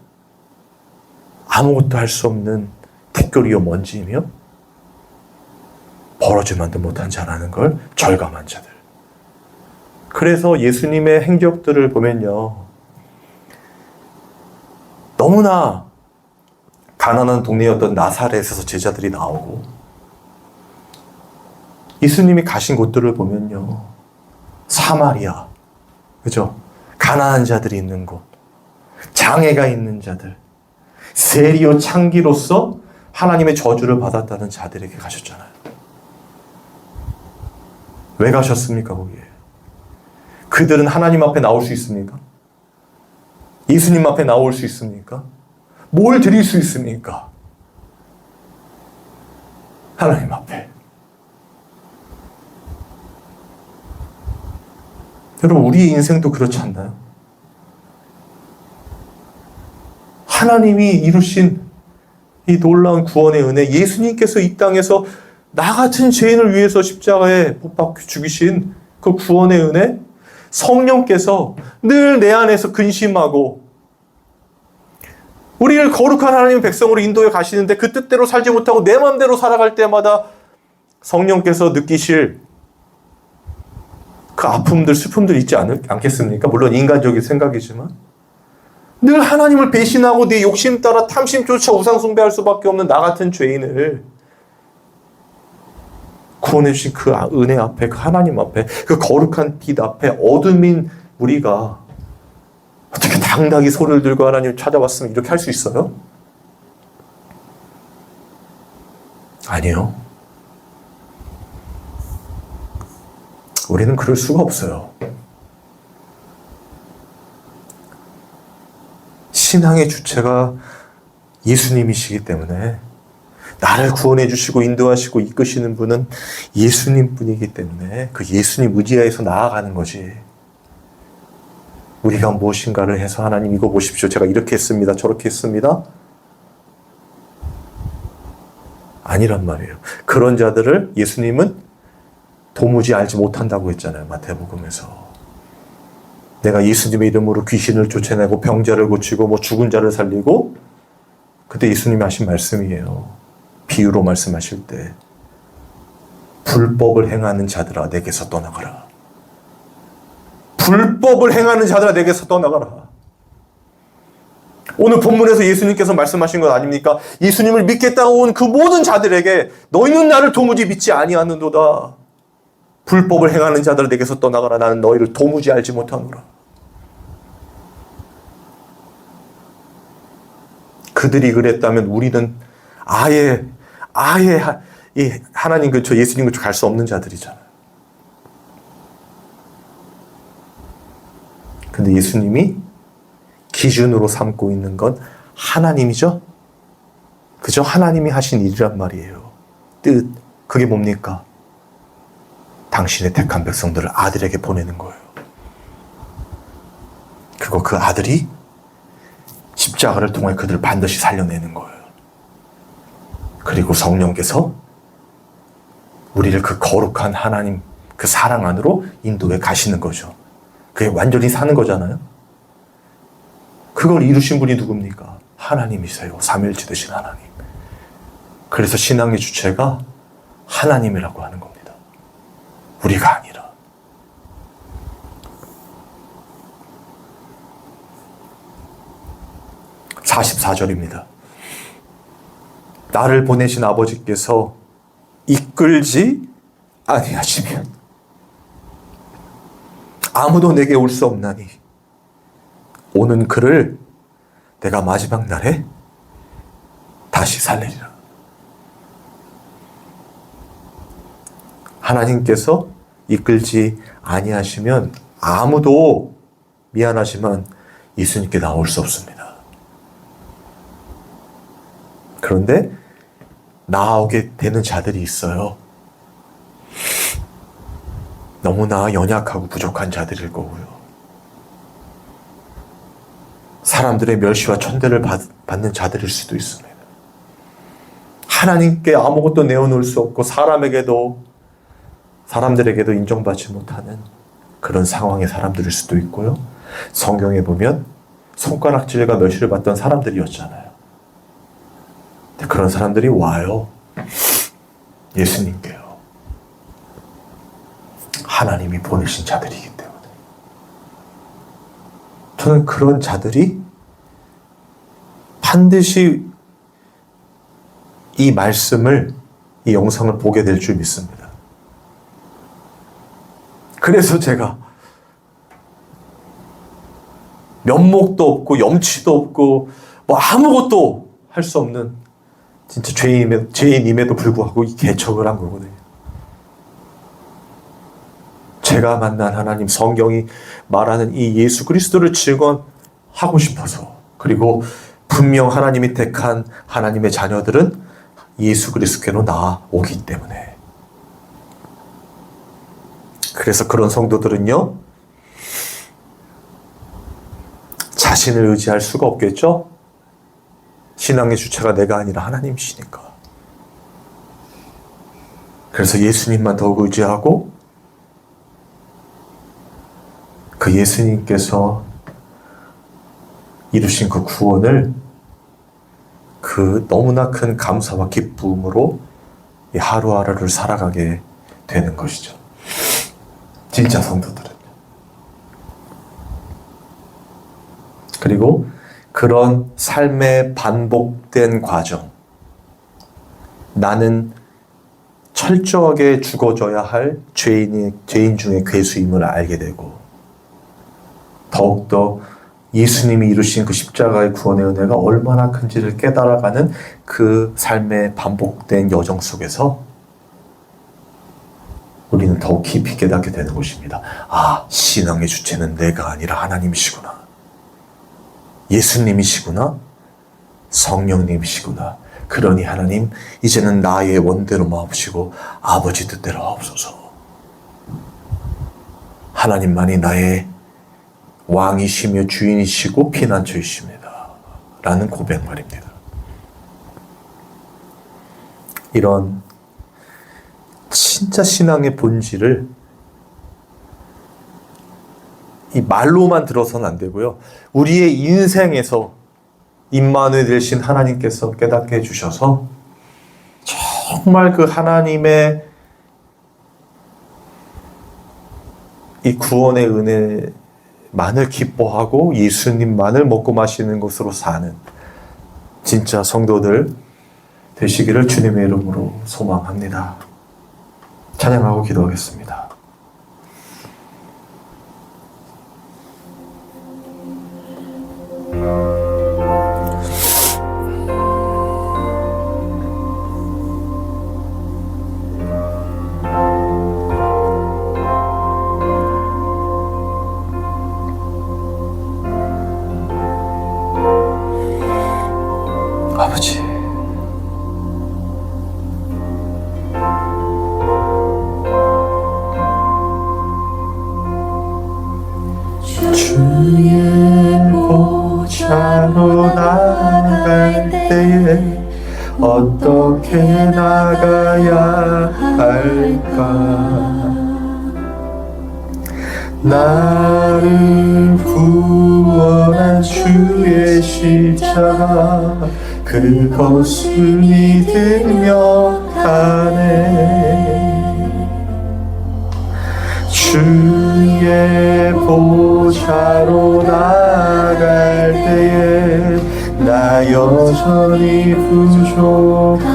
아무것도 할 수 없는 티끌이요 먼지이며 벌어지만도 못한 자라는 걸 절감한 자들. 그래서 예수님의 행적들을 보면요, 너무나 가난한 동네였던 나사렛에서 제자들이 나오고, 예수님이 가신 곳들을 보면요, 사마리아, 그죠? 가난한 자들이 있는 곳, 장애가 있는 자들, 세리요 창기로서 하나님의 저주를 받았다는 자들에게 가셨잖아요. 왜 가셨습니까, 거기에? 그들은 하나님 앞에 나올 수 있습니까? 예수님 앞에 나올 수 있습니까? 뭘 드릴 수 있습니까? 하나님 앞에. 여러분, 우리의 인생도 그렇지 않나요? 하나님이 이루신 이 놀라운 구원의 은혜, 예수님께서 이 땅에서 나 같은 죄인을 위해서 십자가에 못 박혀 죽이신 그 구원의 은혜, 성령께서 늘 내 안에서 근심하고 우리를 거룩한 하나님의 백성으로 인도해 가시는데 그 뜻대로 살지 못하고 내 마음대로 살아갈 때마다 성령께서 느끼실 그 아픔들, 슬픔들 있지 않겠습니까? 물론 인간적인 생각이지만 늘 하나님을 배신하고 내 욕심 따라 탐심 쫓아 우상 숭배할 수밖에 없는 나 같은 죄인을 구원해 주신 그 은혜 앞에, 그 하나님 앞에, 그 거룩한 빛 앞에 어둠인 우리가 어떻게 당당히 소리를 들고 하나님을 찾아왔으면 이렇게 할 수 있어요? 아니요. 우리는 그럴 수가 없어요. 신앙의 주체가 예수님이시기 때문에, 나를 구원해 주시고 인도하시고 이끄시는 분은 예수님 뿐이기 때문에 그 예수님 의지하여서 나아가는 거지. 우리가 무엇인가를 해서 하나님 이거 보십시오, 제가 이렇게 했습니다, 저렇게 했습니다, 아니란 말이에요. 그런 자들을 예수님은 도무지 알지 못한다고 했잖아요, 마태복음에서. 내가 예수님의 이름으로 귀신을 쫓아내고 병자를 고치고 뭐 죽은 자를 살리고, 그때 예수님이 하신 말씀이에요. 비유로 말씀하실 때, 불법을 행하는 자들아 내게서 떠나가라. 불법을 행하는 자들아 내게서 떠나가라. 오늘 본문에서 예수님께서 말씀하신 것 아닙니까? 예수님을 믿겠다고 온 그 모든 자들에게 너희는 나를 도무지 믿지 아니하는도다. 불법을 행하는 자들아 내게서 떠나가라. 나는 너희를 도무지 알지 못하노라. 그들이 그랬다면 우리는 아예 이 하나님 근처, 예수님 근처 갈 수 없는 자들이잖아요. 근데 예수님이 기준으로 삼고 있는 건 하나님이죠? 그죠? 하나님이 하신 일이란 말이에요. 뜻, 그게 뭡니까? 당신의 택한 백성들을 아들에게 보내는 거예요. 그리고 그 아들이 십자가를 통해 그들을 반드시 살려내는 거예요. 그리고 성령께서 우리를 그 거룩한 하나님, 그 사랑 안으로 인도해 가시는 거죠. 그게 완전히 사는 거잖아요. 그걸 이루신 분이 누굽니까? 하나님이세요. 삼위일체 되신 하나님. 그래서 신앙의 주체가 하나님이라고 하는 겁니다. 우리가 아니라. (44절입니다) 나를 보내신 아버지께서 이끌지 아니하시면 아무도 내게 올 수 없나니 오는 그를 내가 마지막 날에 다시 살리리라. 하나님께서 이끌지 아니하시면 아무도, 미안하지만 예수님께 나올 수 없습니다. 그런데 나오게 되는 자들이 있어요. 너무나 연약하고 부족한 자들일 거고요. 사람들의 멸시와 천대를 받는 자들일 수도 있습니다. 하나님께 아무것도 내어놓을 수 없고 사람들에게도 인정받지 못하는 그런 상황의 사람들일 수도 있고요. 성경에 보면 손가락질과 멸시를 받던 사람들이었잖아요. 근데 그런 사람들이 와요. 예수님께요. 하나님이 보내신 자들이기 때문에. 저는 그런 자들이 반드시 이 말씀을, 이 영상을 보게 될 줄 믿습니다. 그래서 제가 면목도 없고 염치도 없고 뭐 아무것도 할 수 없는 진짜 죄인임에도 불구하고 이 개척을 한 거거든요. 제가 만난 하나님, 성경이 말하는 이 예수 그리스도를 증언하고 싶어서, 그리고 분명 하나님이 택한 하나님의 자녀들은 예수 그리스도께로 나아오기 때문에. 그래서 그런 성도들은요, 자신을 의지할 수가 없겠죠? 신앙의 주체가 내가 아니라 하나님이시니까. 그래서 예수님만 더욱 의지하고, 그 예수님께서 이루신 그 구원을 그 너무나 큰 감사와 기쁨으로 이 하루하루를 살아가게 되는 것이죠. 진짜 성도들은. 그리고 그런 삶의 반복된 과정, 나는 철저하게 죽어져야 할 죄인 중에 괴수임을 알게 되고, 더욱더 예수님이 이루신 그 십자가의 구원의 은혜가 얼마나 큰지를 깨달아가는 그 삶의 반복된 여정 속에서 우리는 더욱 깊이 깨닫게 되는 것입니다. 아, 신앙의 주체는 내가 아니라 하나님이시구나. 예수님이시구나. 성령님이시구나. 그러니 하나님, 이제는 나의 원대로 마옵시고 아버지 뜻대로 하옵소서. 하나님만이 나의 왕이시며 주인이시고 피난처이십니다. 라는 고백 말입니다. 이런 진짜 신앙의 본질을 이 말로만 들어서는 안 되고요. 우리의 인생에서 임마누엘 되신 하나님께서 깨닫게 해주셔서 정말 그 하나님의 이 구원의 은혜만을 기뻐하고 예수님만을 먹고 마시는 것으로 사는 진짜 성도들 되시기를 주님의 이름으로 소망합니다. 찬양하고 기도하겠습니다. 아버지, 주의 보좌로 나갈 때에 어떻게 나가야 할까? 나를 구원한 주의 십자가 그것을 믿으며 가네. 주의 보좌로 나갈 때에 나 여전히 부족한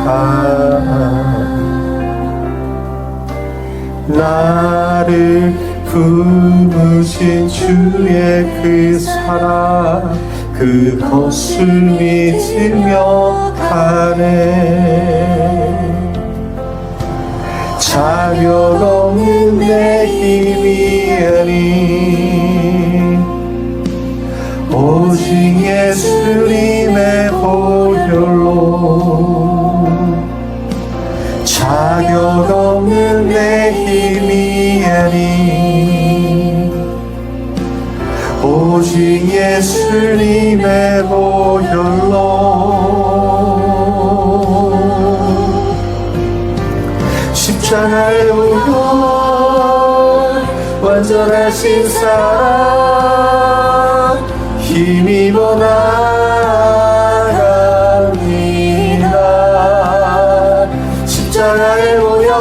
나를 부으신 주의 그 사랑 그것을 믿으며 가네. 자격 없는 내 힘이 아닌 오직 예수님의 보혈로 자격 없는 내 힘이 아닌 오직 오직 예수님의 보혈로 십자가의 보혈 완전하신 사랑 힘입어 나갑니다. 십자가의 보혈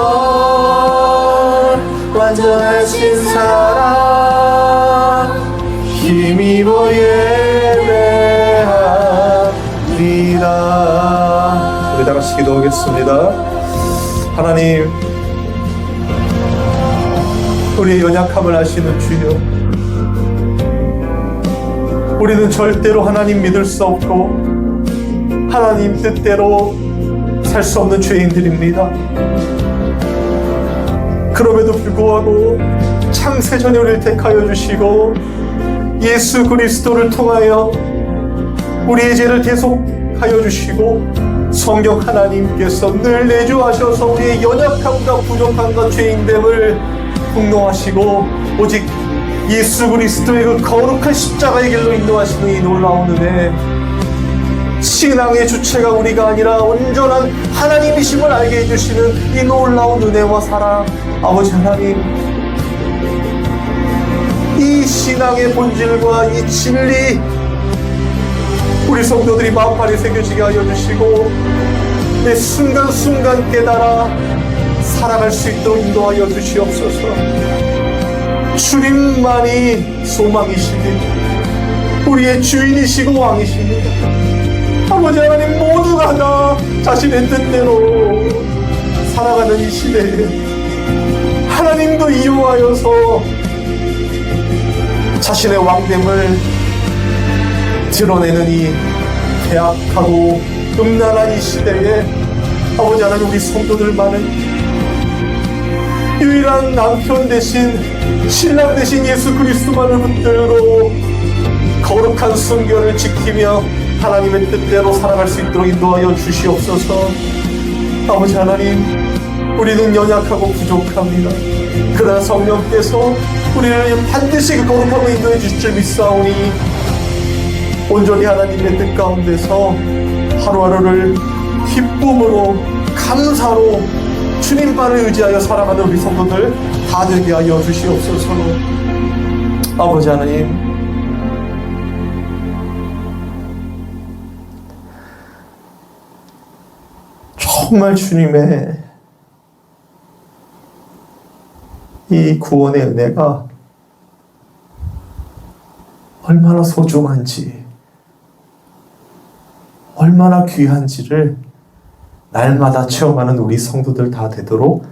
완전하신 사랑 힘입어 예배합니다. 우리 다 같이 기도하겠습니다. 하나님, 우리의 연약함을 아시는 주여, 우리는 절대로 하나님 믿을 수 없고 하나님 뜻대로 살 수 없는 죄인들입니다. 그럼에도 불구하고 창세전에 우리를 택하여 주시고 예수 그리스도를 통하여 우리의 죄를 대속하여 주시고 성령 하나님께서 늘 내주하셔서 우리의 연약함과 부족함과 죄인됨을 폭로하시고 오직 예수 그리스도의 그 거룩한 십자가의 길로 인도하시는 이 놀라운 은혜, 신앙의 주체가 우리가 아니라 온전한 하나님이심을 알게 해주시는 이 놀라운 은혜와 사랑, 아버지 하나님, 이 신앙의 본질과 이 진리 우리 성도들이 마음판에 새겨지게 하여 주시고 내 순간순간 깨달아 살아갈 수 있도록 인도하여 주시옵소서. 주님만이 소망이시니 우리의 주인이시고 왕이십니다. 아버지 하나님, 모두가 다 자신의 뜻대로 살아가는 이 시대에 하나님도 이용하여서 자신의 왕됨을 드러내는 이 배악하고 음란한 이 시대에 아버지 하나님, 우리 성도들만은 유일한 남편 대신 신랑 대신 예수 그리스도만을 붙들고 거룩한 순결을 지키며 하나님의 뜻대로 살아갈 수 있도록 인도하여 주시옵소서. 아버지 하나님, 우리는 연약하고 부족합니다. 그러나 성령께서 우리를 반드시 그 거룩함을 인도해 주실 줄 믿사오니 온전히 하나님의 뜻 가운데서 하루하루를 기쁨으로 감사로 주님만을 의지하여 살아가는 우리 성도들 다 되게 하여 주시옵소서. 아버지 하나님, 정말 주님의 이 구원의 은혜가 얼마나 소중한지, 얼마나 귀한지를 날마다 체험하는 우리 성도들 다 되도록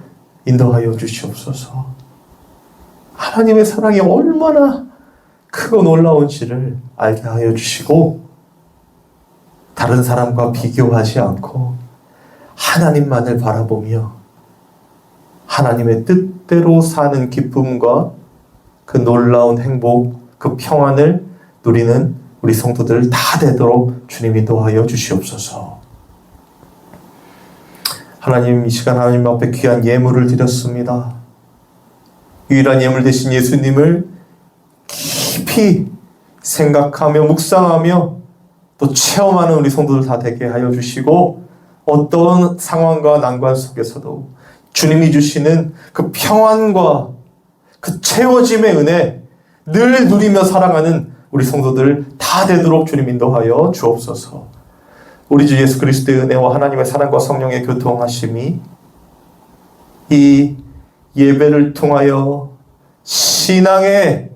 인도하여 주시옵소서. 하나님의 사랑이 얼마나 크고 놀라운지를 알게 하여 주시고 다른 사람과 비교하지 않고 하나님만을 바라보며 하나님의 뜻대로 사는 기쁨과 그 놀라운 행복, 그 평안을 누리는 우리 성도들 다 되도록 주님 인도하여 주시옵소서. 하나님, 이 시간 하나님 앞에 귀한 예물을 드렸습니다. 유일한 예물 되신 예수님을 깊이 생각하며 묵상하며 또 체험하는 우리 성도들 다 되게 하여 주시고 어떤 상황과 난관 속에서도 주님이 주시는 그 평안과 그 채워짐의 은혜 늘 누리며 살아가는 우리 성도들 다 되도록 주님 인도하여 주옵소서. 우리 주 예수 그리스도의 은혜와 하나님의 사랑과 성령의 교통하심이 이 예배를 통하여 신앙의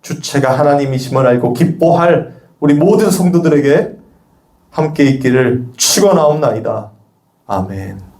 주체가 하나님이심을 알고 기뻐할 우리 모든 성도들에게 함께 있기를 축원하옵나이다. 아멘.